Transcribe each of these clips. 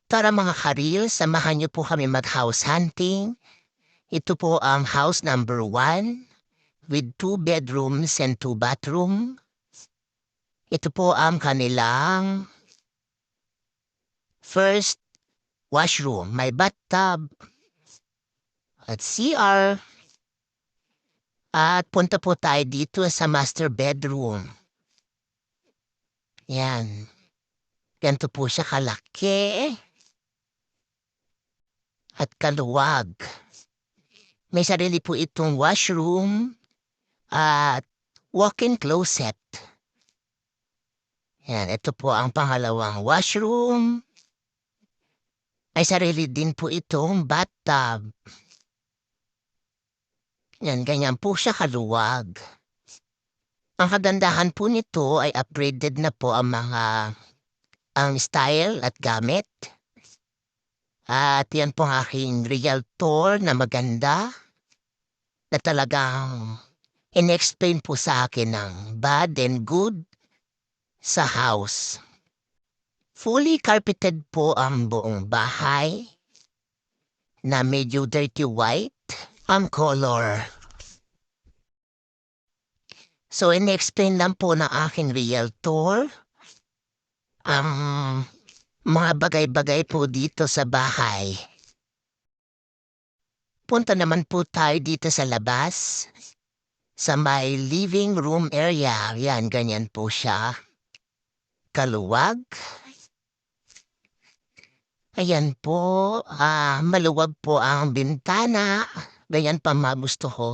Tara mga karil, samahan niyo po kami mag-house hunting. Ito po ang house number 1 with 2 bedrooms and 2 bathroom. Ito po ang kanilang first washroom. May bathtub at CR. At punta po tayo dito sa master bedroom. Yan. Ganito po siya kalaki at kaluwag. May sarili po itong washroom at walk-in closet. Yan, ito po ang pangalawang washroom. May sarili din po itong bathtub. Yan, ganyan po siya kaluwag. Ang kagandahan po nito ay upgraded na po ang style at gamit. At yan po ang aking realtor na maganda na talagang in-explain po sa akin ng bad and good sa house. Fully carpeted po ang buong bahay na medyo dirty white ang color. So, in-explain lang po ng aking realtor ang mga bagay-bagay po dito sa bahay. Punta naman po tayo dito sa labas, sa may living room area. Yan, ganyan po siya. Kaluwag. Ayan po, maluwag po ang bintana. Ganyan pa gusto ko.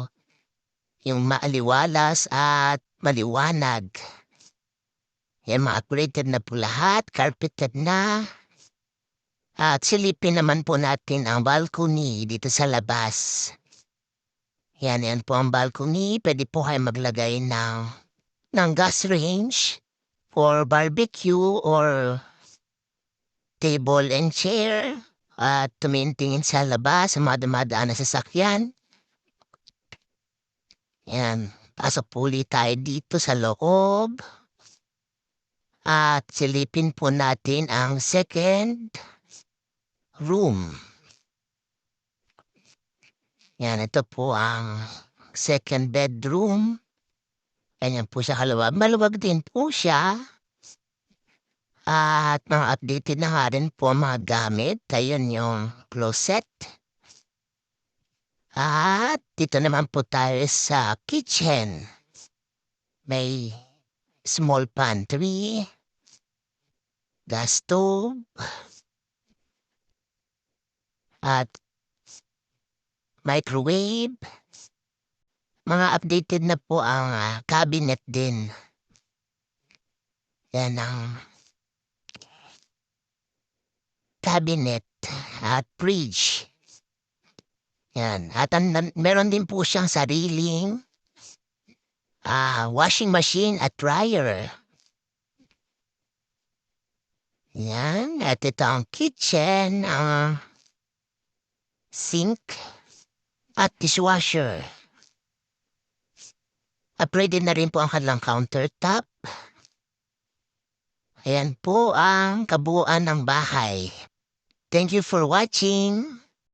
Yung maaliwalas at maliwanag. Yan, ma-upgraded na po lahat, carpeted na. At silipin naman po natin ang balcony dito sa labas. Yan po ang balcony. Pwede po kayo maglagay ng gas range for barbecue or table and chair. At tumingin sa labas, sa mga dumadaan na sasakyan. Yan, pasok po ulit tayo dito sa loob. At silipin po natin ang second room. Yan, ito po ang second bedroom. Ganyan po siya kaluwag. Maluwag din po siya. At mga updated na nga rin po mga gamit. Ayun yung closet. At dito naman po tayo sa kitchen. May small pantry, gas stove, at microwave. Mga updated na po ang cabinet din. Yan ang cabinet at fridge. Yan. At meron din po siyang sariling washing machine at dryer. Yan. At ito ang kitchen, sink, at dishwasher. Upgraded na rin po ang kanilang countertop. Ayan po ang kabuuan ng bahay. Thank you for watching.